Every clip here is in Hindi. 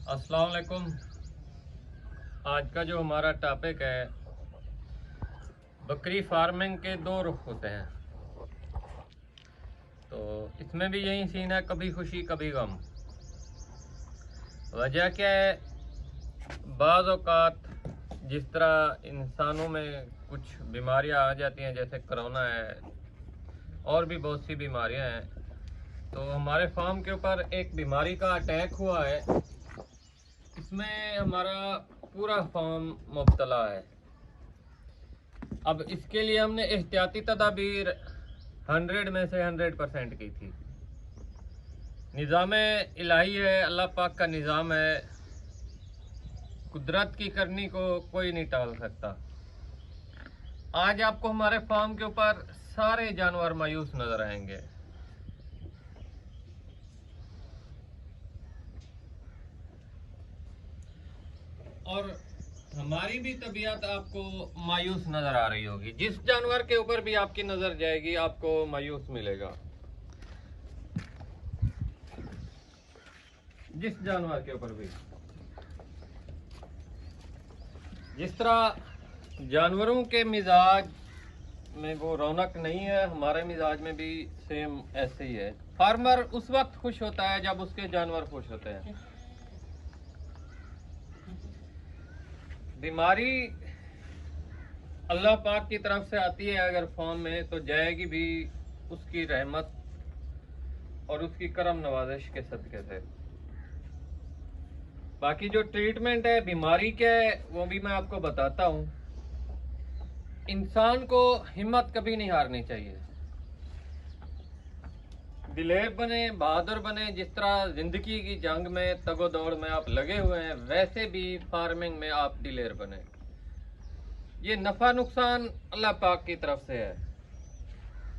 अस्सलाम वालेकुम। आज का जो हमारा टॉपिक है, बकरी फार्मिंग के दो रुख होते हैं। तो इसमें भी यही सीन है, कभी खुशी कभी गम। वजह क्या है, बाज़ औक़ात जिस तरह इंसानों में कुछ बीमारियां आ जाती हैं, जैसे कोरोना है और भी बहुत सी बीमारियां हैं, तो हमारे फार्म के ऊपर एक बीमारी का अटैक हुआ है। इसमें हमारा पूरा फार्म मुब्तला है। अब इसके लिए हमने एहतियाती तदाबीर 100 में से 100% की थी। निज़ाम इलाही है, अल्लाह पाक का निज़ाम है, कुदरत की करनी को कोई नहीं टाल सकता। आज आपको हमारे फार्म के ऊपर सारे जानवर मायूस नजर आएंगे। और हमारी भी तबीयत आपको मायूस नजर आ रही होगी। जिस जानवर के ऊपर भी आपकी नजर जाएगी आपको मायूस मिलेगा। जिस जानवर के ऊपर भी, जिस तरह जानवरों के मिजाज में वो रौनक नहीं है, हमारे मिजाज में भी सेम ऐसे ही है। फार्मर उस वक्त खुश होता है जब उसके जानवर खुश होते हैं। बीमारी अल्लाह पाक की तरफ से आती है अगर फार्म में, तो जाएगी भी उसकी रहमत और उसकी करम नवाजिश के सदके से। बाकी जो ट्रीटमेंट है, बीमारी क्या है, वो भी मैं आपको बताता हूँ। इंसान को हिम्मत कभी नहीं हारनी चाहिए। दिलेर बने, बहादुर बने। जिस तरह जिंदगी की जंग में, तगो दौड़ में आप लगे हुए हैं, वैसे भी फार्मिंग में आप दिलेर बने। ये नफा नुकसान अल्लाह पाक की तरफ से है।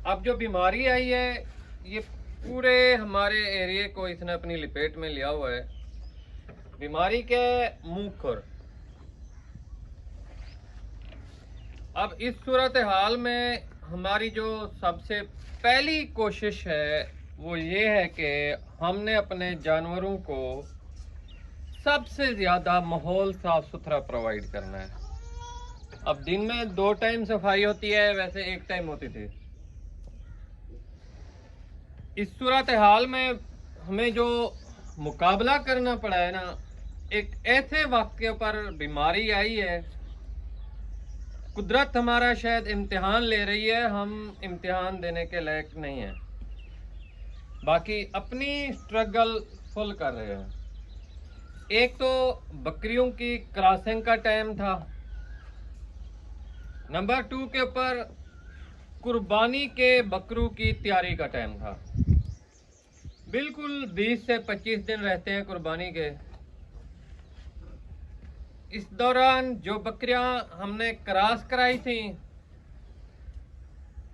अब जो बीमारी आई है, ये पूरे हमारे एरिया को इसने अपनी लपेट में लिया हुआ है। बीमारी क्या है? मुंह खुर। अब इस सूरत हाल में हमारी जो सबसे पहली कोशिश है वो ये है कि हमने अपने जानवरों को सबसे ज्यादा माहौल साफ सुथरा प्रोवाइड करना है। अब दिन में 2 टाइम सफाई होती है, वैसे 1 टाइम होती थी। इस सूरत हाल में हमें जो मुकाबला करना पड़ा है ना, एक ऐसे वक्त के ऊपर बीमारी आई है। कुदरत हमारा शायद इम्तिहान ले रही है, हम इम्तिहान देने के लायक नहीं है। बाकी अपनी स्ट्रगल फुल कर रहे हैं। एक तो बकरियों की क्रॉसिंग का टाइम था। नंबर 2 के ऊपर कुर्बानी के बकरों की तैयारी का टाइम था। बिल्कुल 20 से 25 दिन रहते हैं कुर्बानी के। इस दौरान जो बकरियां हमने क्रॉस कराई थी,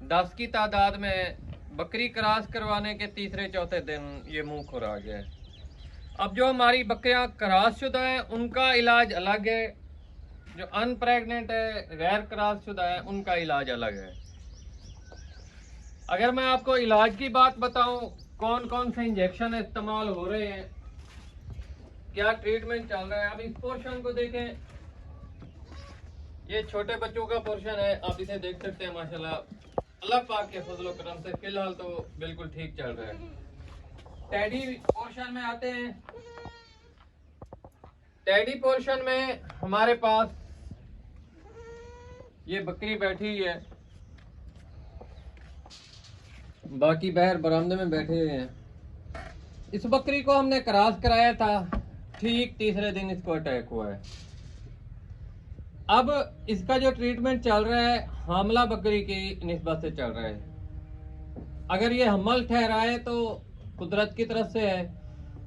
10 की तादाद में, बकरी क्रॉस करवाने के तीसरे चौथे दिन ये मुंह खुर आ गया। अब जो हमारी बकरियां क्रॉस शुदा हैं उनका इलाज अलग है, जो अनप्रेग्नेंट है, गैर क्रॉस शुदा है, उनका इलाज अलग है। अगर मैं आपको इलाज की बात बताऊं, कौन कौन से इंजेक्शन इस्तेमाल हो रहे हैं, क्या ट्रीटमेंट चल रहा है, आप इस पोर्शन को देखें। ये छोटे बच्चों का पोर्शन है, आप इसे देख सकते हैं। माशाल्लाह अल्लाह पाक के फजल व करम से फिलहाल तो बिल्कुल ठीक चल रहा है। टैडी पोर्शन में आते हैं। टैडी पोर्शन में हमारे पास ये बकरी बैठी हुई है, बाकी बाहर बरामदे में बैठे हुए हैं। इस बकरी को हमने क्रॉस कराया था, ठीक तीसरे दिन इसको अटैक हुआ है। अब इसका जो ट्रीटमेंट चल रहा है, हामला बकरी की निस्बत से चल रहा है। अगर ये हमल ठहराए तो कुदरत की तरफ से है।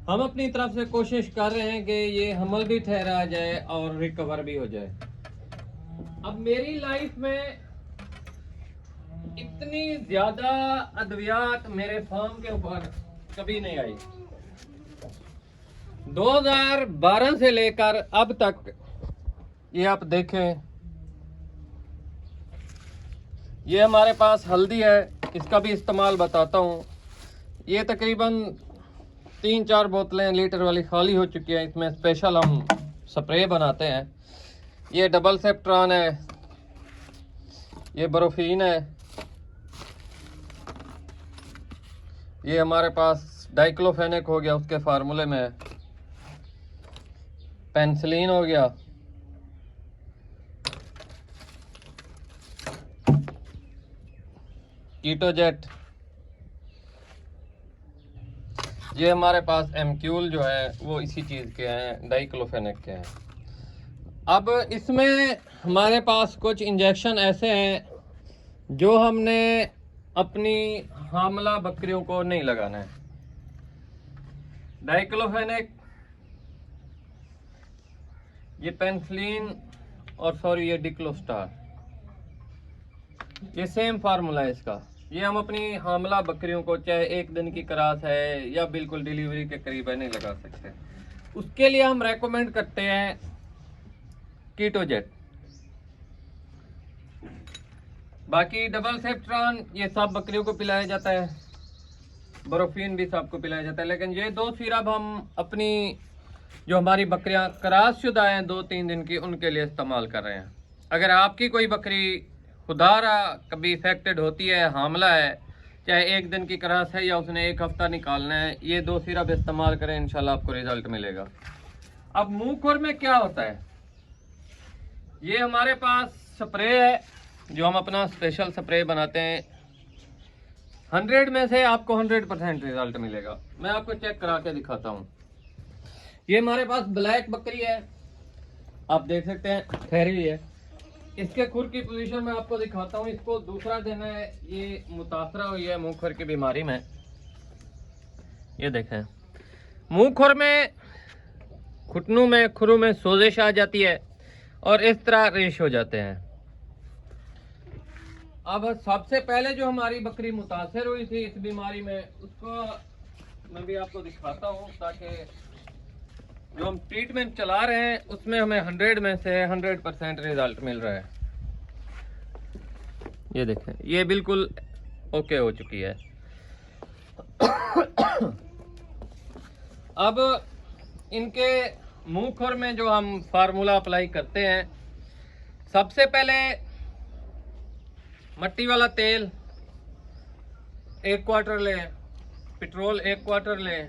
हम अपनी तरफ से कोशिश कर रहे हैं कि ये हमल भी ठहरा जाए और रिकवर भी हो जाए। अब मेरी लाइफ में इतनी ज्यादा अद्वियात मेरे फार्म के ऊपर कभी नहीं आई। 2012 से लेकर अब तक, ये आप देखें, ये हमारे पास हल्दी है, इसका भी इस्तेमाल बताता हूँ। ये तकरीबन 3-4 बोतलें लीटर वाली खाली हो चुकी हैं। इसमें स्पेशल हम स्प्रे बनाते हैं। ये डबल सेप्ट्रॉन है, ये बरोफीन है, ये हमारे पास डाइक्लोफेनेक हो गया, उसके फार्मूले में है, पेनिसिलिन हो गया, कीटोजेट, ये हमारे पास एमक्यूल जो है वो इसी चीज़ के हैं, डाइक्लोफेनेक के हैं। अब इसमें हमारे पास कुछ इंजेक्शन ऐसे हैं जो हमने अपनी हामला बकरियों को नहीं लगाना है। डाइक्लोफेनेक, ये पेनिसिलिन और सॉरी ये डिक्लोस्टार, ये सेम फार्मूला है इसका। ये हम अपनी हामला बकरियों को चाहे 1 दिन की क्रास है या बिल्कुल डिलीवरी के करीब है नहीं लगा सकते। उसके लिए हम रेकमेंड करते हैं कीटोजेट। बाकी डबल सेप्ट्रॉन ये सब बकरियों को पिलाया जाता है, बरोफीन भी सबको पिलाया जाता है, लेकिन ये 2 सिरप हम अपनी जो हमारी बकरियां क्रास शुदा हैं 2-3 दिन की, उनके लिए इस्तेमाल कर रहे हैं। अगर आपकी कोई बकरी खुदारा कभी इफेक्टेड होती है, हामला है, चाहे 1 दिन की क्रास है या उसने 1 हफ्ता निकालना है, ये 2 सिरप इस्तेमाल करें, इंशाल्लाह आपको रिजल्ट मिलेगा। अब मुंह खुर में क्या होता है, ये हमारे पास स्प्रे है जो हम अपना स्पेशल स्प्रे बनाते हैं। 100 में से आपको 100% रिजल्ट मिलेगा। मैं आपको चेक करा के दिखाता हूँ। ये हमारे पास ब्लैक बकरी है, आप देख सकते हैं ठहरी हुई है। इसके खुर की पोजीशन में आपको दिखाता हूँ। इसको दूसरा दिन है, ये मुतासरा हुई है मुंह खुर की बीमारी में। ये देखें, मुंह खुर में, घुटनों में, खुरों में सोजिश आ जाती है और इस तरह रेश हो जाते हैं। अब सबसे पहले जो हमारी बकरी मुतासर हुई थी इस बीमारी में, उसको मैं भी आपको दिखाता हूँ ताकि जो हम ट्रीटमेंट चला रहे हैं उसमें हमें 100 में से 100% रिजल्ट मिल रहा है। ये देखें, ये बिल्कुल ओके हो चुकी है। अब इनके मुंह खुर में जो हम फार्मूला अप्लाई करते हैं, सबसे पहले मट्टी वाला तेल 1 क्वार्टर लें, पेट्रोल 1 क्वार्टर लें,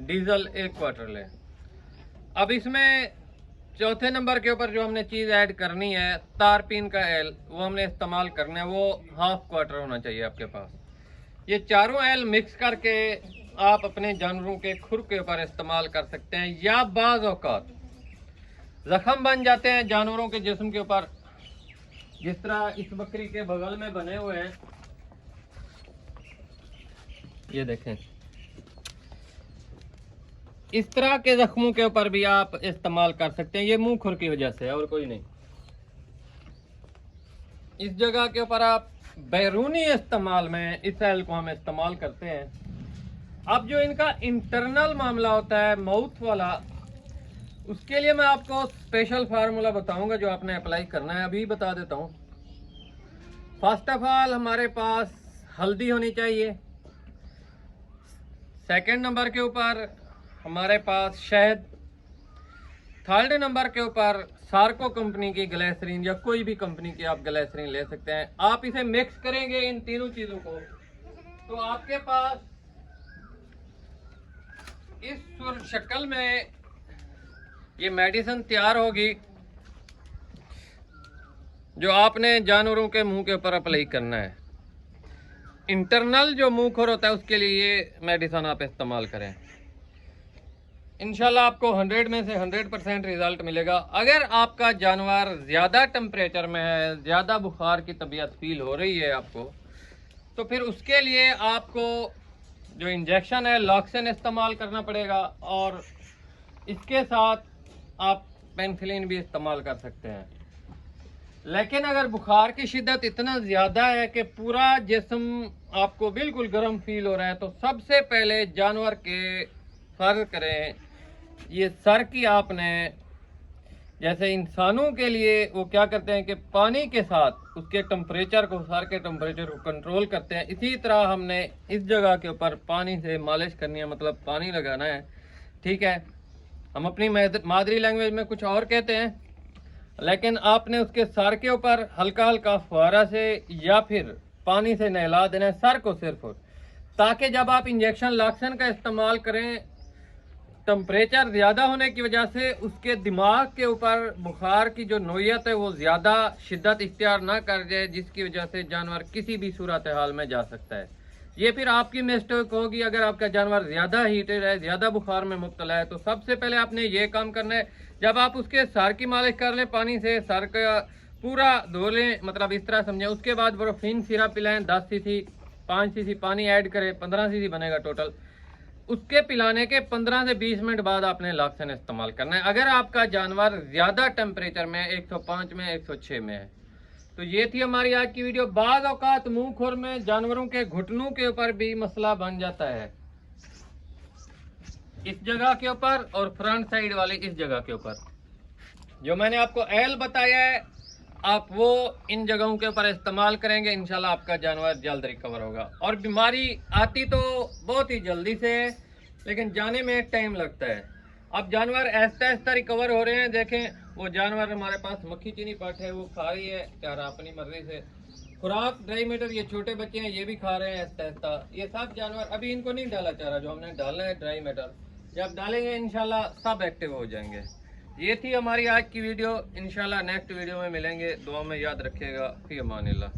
डीजल 1 क्वार्टर लें। अब इसमें चौथे नंबर के ऊपर जो हमने चीज़ ऐड करनी है, तारपीन का एल, वो हमने इस्तेमाल करना है, वो 1/2 क्वार्टर होना चाहिए आपके पास। ये चारों एल मिक्स करके आप अपने जानवरों के खुर के ऊपर इस्तेमाल कर सकते हैं, या बाज़ औक़ात जख्म बन जाते हैं जानवरों के जिस्म के ऊपर, जिस तरह इस बकरी के बगल में बने हुए हैं, ये देखें, इस तरह के जख्मों के ऊपर भी आप इस्तेमाल कर सकते हैं। ये मुंह खुर की वजह से है और कोई नहीं। इस जगह के ऊपर आप बैरूनी इस्तेमाल में इस ऑयल को हम इस्तेमाल करते हैं। अब जो इनका इंटरनल मामला होता है माउथ वाला, उसके लिए मैं आपको स्पेशल फार्मूला बताऊंगा जो आपने अप्लाई करना है। अभी बता देता हूँ। फर्स्ट ऑफ ऑल हमारे पास हल्दी होनी चाहिए। सेकंड नंबर के ऊपर हमारे पास शहद। थर्ड नंबर के ऊपर सार्को कंपनी की ग्लिसरीन, या कोई भी कंपनी की आप ग्लिसरीन ले सकते हैं। आप इसे मिक्स करेंगे इन तीनों चीज़ों को, तो आपके पास इस शक्ल में ये मेडिसिन तैयार होगी जो आपने जानवरों के मुंह के ऊपर अप्लाई करना है। इंटरनल जो मुंह खुर होता है उसके लिए ये मेडिसिन आप इस्तेमाल करें, इंशाल्लाह आपको 100 में से 100% रिजल्ट मिलेगा। अगर आपका जानवर ज़्यादा टेम्परेचर में है, ज़्यादा बुखार की तबीयत फील हो रही है आपको, तो फिर उसके लिए आपको जो इंजेक्शन है लॉक्सिन इस्तेमाल करना पड़ेगा, और इसके साथ आप पेनिसिलिन भी इस्तेमाल कर सकते हैं। लेकिन अगर बुखार की शिद्दत इतना ज़्यादा है कि पूरा जिस्म आपको बिल्कुल गर्म फील हो रहा है, तो सबसे पहले जानवर के फर्ज करें, ये सर की आपने जैसे इंसानों के लिए वो क्या करते हैं कि पानी के साथ उसके टेम्परेचर को, सर के टेम्परेचर को कंट्रोल करते हैं, इसी तरह हमने इस जगह के ऊपर पानी से मालिश करनी है, मतलब पानी लगाना है। ठीक है, हम अपनी मादरी लैंग्वेज में कुछ और कहते हैं, लेकिन आपने उसके सर के ऊपर हल्का हल्का फुहारा से या फिर पानी से नहला देना है सर को सिर्फ, ताकि जब आप इंजेक्शन लाक्सन का इस्तेमाल करें, टेम्परेचर ज़्यादा होने की वजह से उसके दिमाग के ऊपर बुखार की जो नोयत है वो ज़्यादा शिद्दत इख्तियार ना कर जाए, जिसकी वजह से जानवर किसी भी सूरत हाल में जा सकता है। ये फिर आपकी मिस्टेक होगी अगर आपका जानवर ज़्यादा हीटेड है, ज़्यादा बुखार में मुब्तला है। तो सबसे पहले आपने ये काम करना है, जब आप उसके सर की मालिश कर लें पानी से, सर का पूरा धो लें, मतलब इस तरह समझें। उसके बाद ब्रोफिन सिरप पिलाएं 10 cc, 5 cc पानी ऐड करें, 15 cc बनेगा टोटल। उसके पिलाने के 15 से 20 मिनट बाद आपने लाक्सन इस्तेमाल करना है, अगर आपका जानवर ज़्यादा टेम्परेचर में 105 में 106 में है। तो ये थी हमारी आज की वीडियो। बाज़ औक़ात मुंह खुर में जानवरों के घुटनों के ऊपर भी मसला बन जाता है, इस जगह के ऊपर और फ्रंट साइड वाली इस जगह के ऊपर। जो मैंने आपको एल बताया है, आप वो इन जगहों के ऊपर इस्तेमाल करेंगे, इंशाल्लाह आपका जानवर जल्द रिकवर होगा। और बीमारी आती तो बहुत ही जल्दी से है, लेकिन जाने में टाइम लगता है। अब जानवर ऐसा ऐसा रिकवर हो रहे हैं। देखें, वो जानवर हमारे पास मक्खी चीनी पट है, वो खा रही है चारा अपनी मर्जी से। खुराक ड्राई मैटर, ये छोटे बच्चे हैं, ये भी खा रहे हैं ऐसा ऐसा। ये सब जानवर, अभी इनको नहीं डाला चारा, जो हमने डालना है ड्राई मैटर, जब डालेंगे इंशाल्लाह सब एक्टिव हो जाएंगे। ये थी हमारी आज की वीडियो। इंशाल्लाह नेक्स्ट वीडियो में मिलेंगे। दुआ में याद रखिएगा। फी अमानिल्लाह।